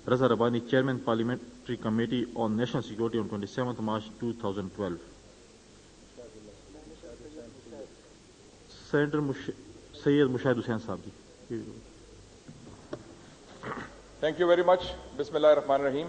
Raza Rabbani, Chairman Parliamentary Committee on National Security on 27th March 2012. Senator Syed Mushahid Hussain Sahab ji. Thank you very much. Bismillahirrahmanirrahim.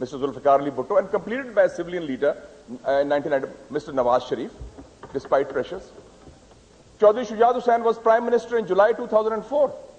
Mr. Zulfikar Ali Bhutto and completed by a civilian leader in 1990, Mr. Nawaz Sharif, despite pressures. Chaudhry Shujaat Hussain was Prime Minister in July 2004.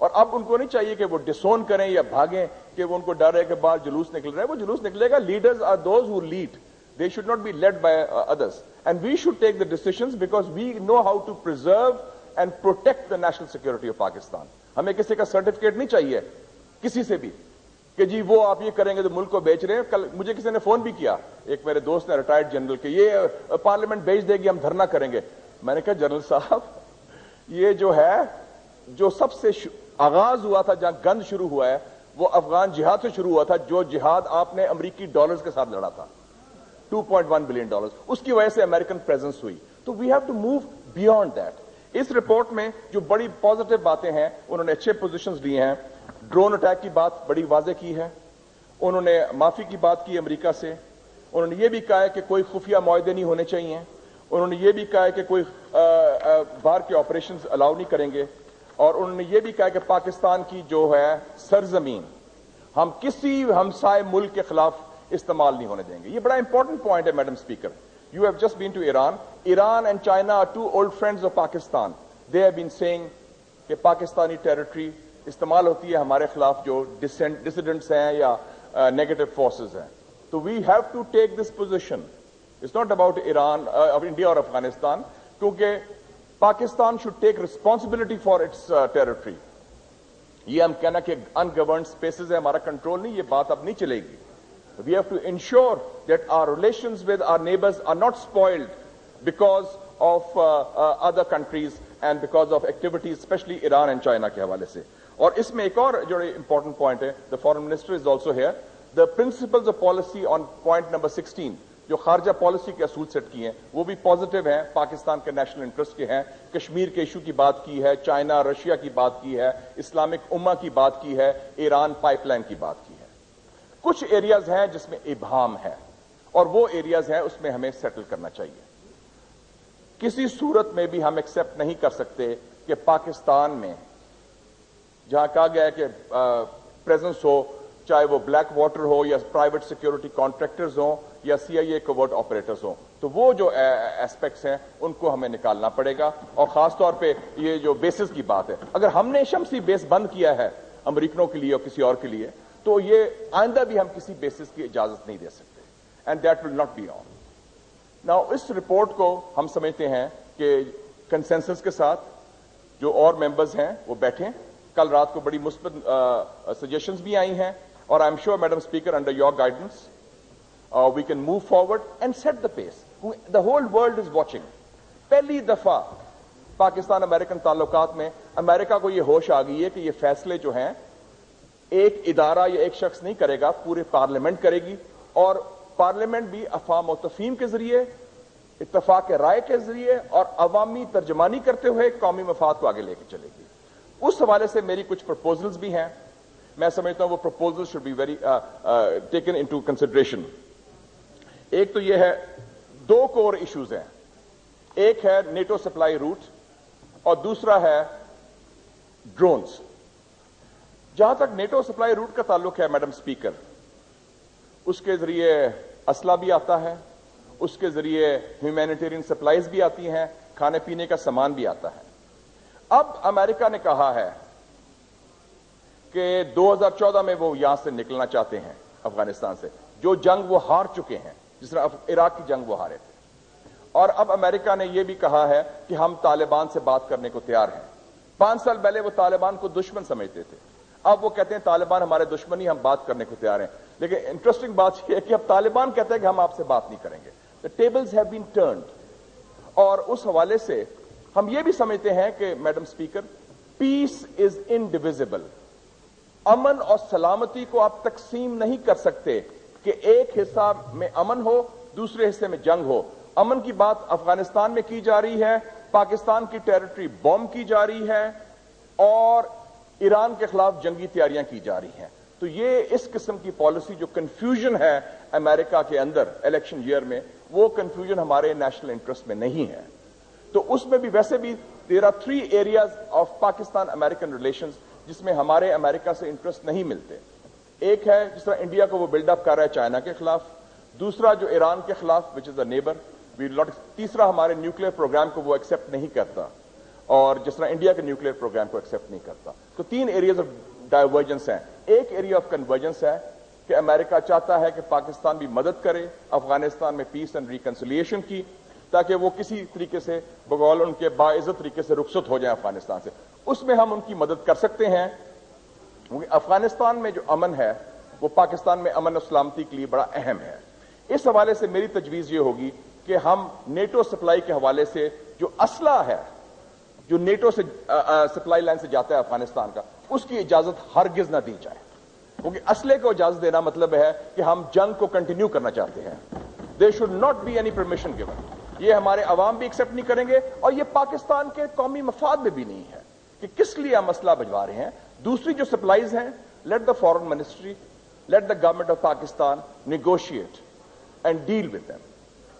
اور اب ان کو نہیں چاہیے کہ وہ ڈسون کریں یا بھاگیں کہ وہ ان کو ڈر ہے کہ باہر جلوس نکل رہا ہے. وہ جلوس نکلے گا. Leaders are those who lead. They should not be led by others. And we should take the decisions because we know how to preserve and protect the national security of Pakistan. ہمیں کسی کا certificate نہیں چاہیے کسی سے بھی کہ جی وہ آپ یہ کریں گے تو ملک کو بیچ رہے ہیں. کل مجھے کسی نے فون بھی کیا, ایک میرے دوست نے, ریٹائرڈ جنرل, کہ یہ پارلیمنٹ بیچ دے گی, ہم دھرنا کریں گے. میں نے کہا جنرل صاحب یہ جو ہے جو سب سے آغاز ہوا تھا, جہاں گند شروع ہوا ہے, وہ افغان جہاد سے شروع ہوا تھا, جو جہاد آپ نے امریکی ڈالرز کے ساتھ لڑا تھا, $2.1 بلین. اس کی وجہ سے امریکن پریزنس ہوئی. تو we have to move beyond that. اس رپورٹ میں جو بڑی پازیٹو باتیں ہیں, انہوں نے اچھے پوزیشنز لیے ہیں. ڈرون اٹیک کی بات بڑی واضح کی ہے. انہوں نے معافی کی بات کی امریکہ سے. انہوں نے یہ بھی کہا ہے کہ کوئی خفیہ معاہدے نہیں ہونے چاہیے. انہوں نے یہ بھی کہا ہے کہ کوئی باہر کے آپریشنز الاؤ نہیں کریں گے. اور انہوں نے یہ بھی کہا کہ پاکستان کی جو ہے سرزمین ہم کسی ہمسائے ملک کے خلاف استعمال نہیں ہونے دیں گے. یہ بڑا امپورٹنٹ پوائنٹ ہے madam speaker. You have just been to Iran. Iran and China are two old friends of Pakistan. They have been seeing کہ پاکستانی ٹیریٹری استعمال ہوتی ہے ہمارے خلاف جو ڈسیڈنٹس ہیں یا نیگیٹو فورسز ہیں. تو we have to take this position. It's not about Iran, India اور افغانستان, کیونکہ Pakistan should take responsibility for its territory. یہ ہم کہنا کہ ان گورنڈ اسپیسز ہے, ہمارا کنٹرول نہیں, یہ بات اب نہیں چلے گی. We have to ensure that our relations with our neighbors are not spoiled because of other countries and because of activities, especially Iran and China کے حوالے سے. اور اس میں ایک اور جو important point ہے, the foreign minister is also here. The principles of policy on point number 16, جو خارجہ پالیسی کے اصول سیٹ کیے ہیں, وہ بھی پازیٹیو ہیں, پاکستان کے نیشنل انٹرسٹ کے ہیں. کشمیر کے ایشو کی بات کی ہے, چائنا رشیا کی بات کی ہے, اسلامک امہ کی بات کی ہے, ایران پائپ لائن کی بات کی ہے. کچھ ایریاز ہیں جس میں ابہام ہے, اور وہ ایریاز ہیں اس میں ہمیں سیٹل کرنا چاہیے. کسی صورت میں بھی ہم ایکسپٹ نہیں کر سکتے کہ پاکستان میں جہاں کہا گیا ہے کہ پریزنس ہو, چاہے وہ بلیک واٹر ہو یا پرائیویٹ سیکیورٹی کانٹریکٹرز ہوں یا CIA کوورٹ آپریٹرز ہوں, تو وہ جو ایسپیکٹس ہیں ان کو ہمیں نکالنا پڑے گا. اور خاص طور پہ یہ جو بیسز کی بات ہے, اگر ہم نے شمسی بیس بند کیا ہے امریکنوں کے لیے اور کسی اور کے لیے, تو یہ آئندہ بھی ہم کسی بیسس کی اجازت نہیں دے سکتے. And that will not be on. Now اس رپورٹ کو ہم سمجھتے ہیں کہ کنسنسس کے ساتھ جو اور ممبرز ہیں وہ بیٹھیں. کل رات کو بڑی مثبت سجیشنز بھی آئی ہیں, اور I am sure madam speaker under your guidance we can move forward and set the pace. The whole world is watching. پہلی دفعہ پاکستان امریکن تعلقات میں امریکہ کو یہ ہوش آ گئی ہے کہ یہ فیصلے جو ہیں ایک ادارہ یا ایک شخص نہیں کرے گا, پورے پارلیمنٹ کرے گی. اور پارلیمنٹ بھی افہام و تفہیم کے ذریعے, اتفاق رائے کے ذریعے اور عوامی ترجمانی کرتے ہوئے قومی مفاد کو آگے لے کے چلے گی. اس حوالے سے میری کچھ پرپوزلز بھی ہیں. میں سمجھتا ہوں وہ proposal should be very taken into consideration. ایک تو یہ ہے, دو کور ایشوز ہیں. ایک ہے نیٹو سپلائی روٹ اور دوسرا ہے ڈرونز. جہاں تک نیٹو سپلائی روٹ کا تعلق ہے میڈم اسپیکر, اس کے ذریعے اسلحہ بھی آتا ہے, اس کے ذریعے ہیومینیٹیرین سپلائیز بھی آتی ہیں, کھانے پینے کا سامان بھی آتا ہے. اب امریکہ نے کہا ہے کہ 2014 میں وہ یہاں سے نکلنا چاہتے ہیں افغانستان سے, جو جنگ وہ ہار چکے ہیں, جس طرح عراق کی جنگ وہ ہارے تھے. اور اب امریکہ نے یہ بھی کہا ہے کہ ہم طالبان سے بات کرنے کو تیار ہیں. 5 سال پہلے وہ طالبان کو دشمن سمجھتے تھے, اب وہ کہتے ہیں طالبان ہمارے دشمنی, ہم بات کرنے کو تیار ہیں. لیکن انٹرسٹنگ بات یہ ہے کہ اب طالبان کہتے ہیں کہ ہم آپ سے بات نہیں کریں گے. The tables have been turned. اور اس حوالے سے ہم یہ بھی سمجھتے ہیں کہ میڈم اسپیکر, پیس از انڈیویزبل. امن اور سلامتی کو آپ تقسیم نہیں کر سکتے کہ ایک حصہ میں امن ہو, دوسرے حصے میں جنگ ہو. امن کی بات افغانستان میں کی جا رہی ہے, پاکستان کی ٹیریٹری بوم کی جا رہی ہے, اور ایران کے خلاف جنگی تیاریاں کی جا رہی ہیں. تو یہ اس قسم کی پالیسی جو کنفیوژن ہے امریکہ کے اندر الیکشن ایئر میں, وہ کنفیوژن ہمارے نیشنل انٹرسٹ میں نہیں ہے. تو اس میں بھی ویسے بھی there are 3 areas of Pakistan American relations جس میں ہمارے امریکہ سے انٹرسٹ نہیں ملتے. ایک ہے جس طرح انڈیا کو وہ بلڈ اپ کر رہا ہے چائنا کے خلاف, دوسرا جو ایران کے خلاف وچ از اے نیبر, تیسرا ہمارے نیوکلیر پروگرام کو وہ ایکسپٹ نہیں کرتا, اور جس طرح انڈیا کے نیوکلیئر پروگرام کو ایکسپٹ نہیں کرتا. تو 3 ایریاز آف ڈائیورجنس ہیں. ایک ایریا آف کنورجنس ہے کہ امریکہ چاہتا ہے کہ پاکستان بھی مدد کرے افغانستان میں پیس اینڈ ریکنسیلیشن کی, تاکہ وہ کسی طریقے سے بقول ان کے باعزت طریقے سے رخصت ہو جائیں افغانستان سے. اس میں ہم ان کی مدد کر سکتے ہیں, کیونکہ افغانستان میں جو امن ہے وہ پاکستان میں امن و سلامتی کے لیے بڑا اہم ہے. اس حوالے سے میری تجویز یہ ہوگی کہ ہم نیٹو سپلائی کے حوالے سے جو اسلحہ ہے جو نیٹو سے سپلائی لائن سے جاتا ہے افغانستان کا, اس کی اجازت ہرگز نہ دی جائے, کیونکہ اسلحے کو اجازت دینا مطلب ہے کہ ہم جنگ کو کنٹینیو کرنا چاہتے ہیں. There should not be any permission given. یہ ہمارے عوام بھی ایکسپٹ نہیں کریں گے, اور یہ پاکستان کے قومی مفاد میں بھی نہیں ہے کہ کس لیے ہم اسلحہ بھجوا رہے ہیں. دوسری جو سپلائیز ہیں, let the foreign ministry, let the government of Pakistan negotiate and deal with them.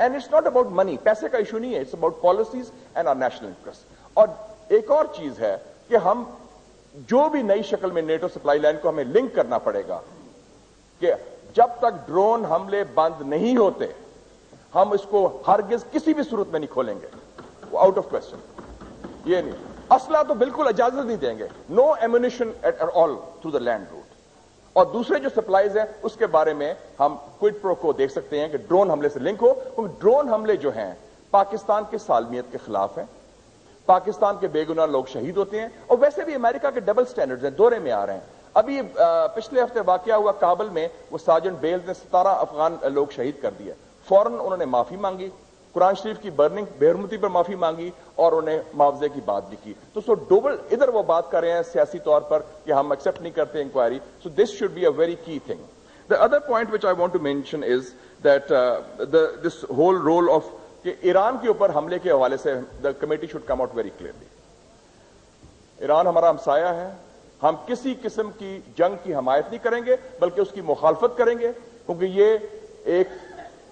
And it's not about money, پیسے کا ایشو نہیں ہے, it's about policies and our national interest. اور ایک اور چیز ہے کہ ہم جو بھی نئی شکل میں نیٹو سپلائی لائن کو ہمیں لنک کرنا پڑے گا, کہ جب تک ڈرون حملے بند نہیں ہوتے ہم اس کو ہرگز کسی بھی صورت میں نہیں کھولیں گے. وہ آؤٹ آف کوسچن. یہ نہیں, اسلحہ تو بالکل اجازت نہیں دیں گے. No ammunition at all through the land route. اور دوسرے جو سپلائیز ہیں اس کے بارے میں ہم کوئڈ پرو کو دیکھ سکتے ہیں کہ ڈرون حملے سے لنک ہو, کیونکہ ڈرون حملے جو ہیں پاکستان کے سالمیت کے خلاف ہیں, پاکستان کے بے گناہ لوگ شہید ہوتے ہیں, اور ویسے بھی امریکہ کے ڈبل سٹینڈرڈز ہیں, دورے میں آ رہے ہیں. ابھی پچھلے ہفتے واقعہ ہوا کابل میں, وہ سارجنٹ بیل نے 17 افغان لوگ شہید کر دیے. فوراً انہوں نے معافی مانگی, قرآن شریف کی برننگ بےحرمتی پر معافی مانگی, اور انہیں معاوضے کی بات بھی کی. تو سو ڈبل ادھر وہ بات کر رہے ہیں سیاسی طور پر کہ ہم ایکسپٹ نہیں کرتے inquiry. So this should be a very key thing. The other point which I want to mention is that this whole role of کہ ایران کے اوپر حملے کے حوالے سے the committee should come out very clearly. Iran ہمارا ہمسایہ ہے, ہم کسی قسم کی جنگ کی حمایت نہیں کریں گے بلکہ اس کی مخالفت کریں گے, کیونکہ یہ ایک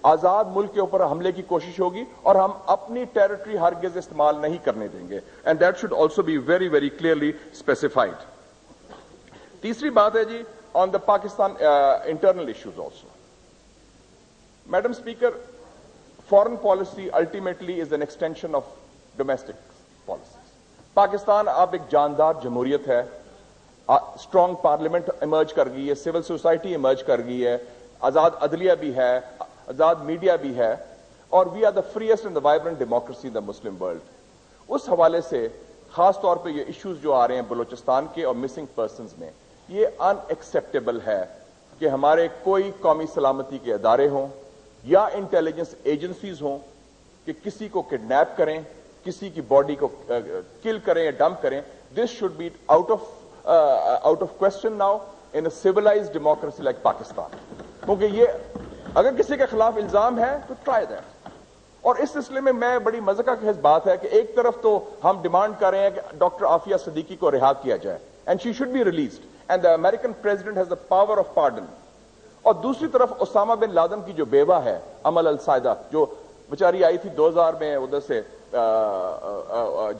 آزاد ملک کے اوپر حملے کی کوشش ہوگی اور ہم اپنی ٹیریٹری ہرگز استعمال نہیں کرنے دیں گے. And that should also be very very clearly specified. تیسری بات ہے جی on the Pakistan internal issues also. Madam speaker, foreign policy ultimately is an extension of domestic policies. Pakistan اب ایک جاندار جمہوریت ہے, اسٹرانگ پارلیمنٹ ایمرج کر گئی ہے, سول سوسائٹی ایمرج کر گئی ہے, آزاد عدلیہ بھی ہے, آزاد میڈیا بھی ہے, اور we are the freest and the vibrant democracy in the Muslim world. اس حوالے سے خاص طور پہ یہ ایشوز جو آ رہے ہیں بلوچستان کے اور مسنگ پرسنز میں, یہ ان ایکسیپٹیبل ہے کہ ہمارے کوئی قومی سلامتی کے ادارے ہوں یا انٹیلیجنس ایجنسیز ہوں کہ کسی کو کڈنیپ کریں, کسی کی باڈی کو کل کریں یا ڈمپ کریں. This should be out of question now in a civilized democracy like Pakistan. کیونکہ یہ اگر کسی کے خلاف الزام ہے تو ٹرائی دیٹ. اور اس سلسلے میں بڑی مذہقہ خیز بات ہے کہ ایک طرف تو ہم ڈیمانڈ کر رہے ہیں کہ ڈاکٹر عافیہ صدیقی کو رہا کیا جائے, and she should be released, and the American president has the power of pardon. اور دوسری طرف اسامہ بن لادن کی جو بیوہ ہے امل السائدہ, جو بیچاری آئی تھی 2000 میں ادھر سے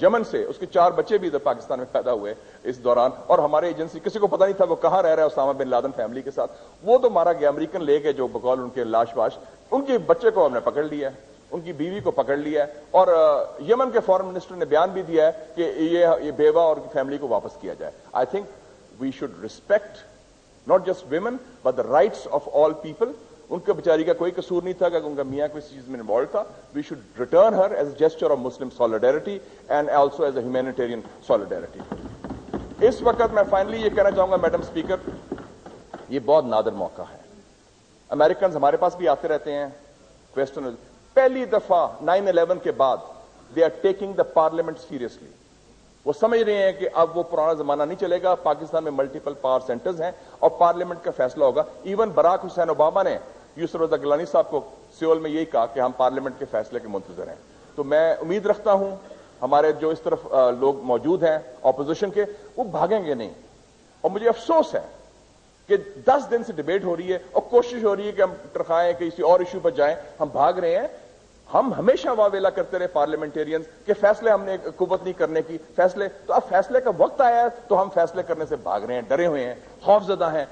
یمن سے, اس کے 4 بچے بھی ادھر پاکستان میں پیدا ہوئے اس دوران, اور ہمارے ایجنسی کسی کو پتہ نہیں تھا وہ کہاں رہ رہا ہے اسامہ بن لادن فیملی کے ساتھ. وہ تو مارا گیا, امریکن لے کے جو بقول ان کے لاش واش, ان کے بچے کو ہم نے پکڑ لیا ہے, ان کی بیوی کو پکڑ لیا ہے, اور یمن کے فارن منسٹر نے بیان بھی دیا ہے کہ یہ بیوہ اور فیملی کو واپس کیا جائے. I think we should respect not just women but the rights of all people. ان کے بیچاری کا کوئی قصور نہیں تھا کہ ان کا میاں کوئی چیز میں انوالو تھا. We should return her as a gesture of Muslim solidarity and also as a humanitarian solidarity. اس وقت میں فائنلی یہ کہنا چاہوں گا میڈم اسپیکر, یہ بہت نادر موقع ہے. امریکنز ہمارے پاس بھی آتے رہتے ہیں کویسچن. پہلی دفعہ 9/11 کے بعد they are taking the parliament seriously. وہ سمجھ رہے ہیں کہ اب وہ پرانا زمانہ نہیں چلے گا, پاکستان میں ملٹیپل پاور سینٹرز ہیں اور پارلیمنٹ کا فیصلہ ہوگا. ایون براک حسین اوباما نے یوسف رضا گیلانی صاحب کو سیول میں یہی کہا کہ ہم پارلیمنٹ کے فیصلے کے منتظر ہیں. تو میں امید رکھتا ہوں ہمارے جو اس طرف لوگ موجود ہیں اپوزیشن کے, وہ بھاگیں گے نہیں. اور مجھے افسوس ہے کہ 10 دن سے ڈیبیٹ ہو رہی ہے اور کوشش ہو رہی ہے کہ ہم ٹرخائیں کسی اور ایشو پر جائیں, ہم بھاگ رہے ہیں. ہم ہمیشہ واویلا کرتے رہے پارلیمنٹیرینز کہ فیصلے ہم نے قوت نہیں کرنے کی, فیصلے تو اب فیصلے کا وقت آیا ہے تو ہم فیصلے کرنے سے بھاگ رہے ہیں, ڈرے ہوئے ہیں, خوفزدہ ہیں.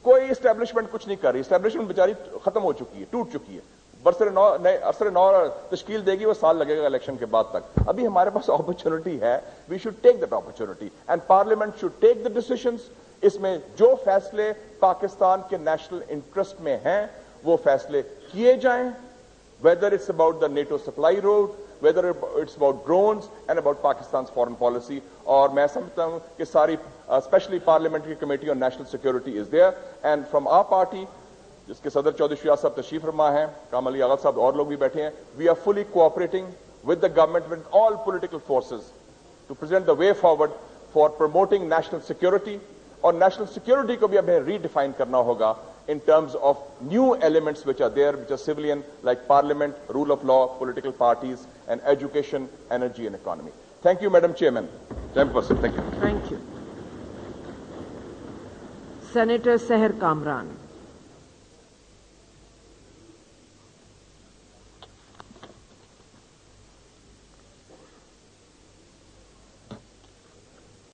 کوئی اسٹیبلشمنٹ کچھ نہیں کر رہی, اسٹیبلشمنٹ بیچاری ختم ہو چکی ہے, ٹوٹ چکی ہے. عرصر نو تشکیل دے گی، وہ سال لگے گا الیکشن کے بعد تک. ابھی ہمارے پاس اپرچونٹی ہے. We should take that opportunity and parliament should take the decisions. اس میں جو فیصلے پاکستان کے نیشنل انٹرسٹ میں ہیں وہ فیصلے کیے جائیں. whether it's about the NATO supply route, whether it's about drones and about Pakistan's foreign policy. اور میں سمجھتا ہوں کہ ساری specially parliamentary committee on national security is there and from our party جس کے صدر چودھری شریعت صاحب تشریف فرما ہیں, کامل علی آغا صاحب اور لوگ بھی بیٹھے ہیں. We are fully cooperating with the government with all political forces to present the way forward for promoting national security. اور نیشنل سیکورٹی کو بھی ہمیں ری ڈیفائن کرنا ہوگا in terms of new elements which are there, which are civilian, like parliament, rule of law, political parties, and education, energy and economy. Thank you, Madam Chairman. Chairperson, thank you. Thank you. Senator Seher Kamran.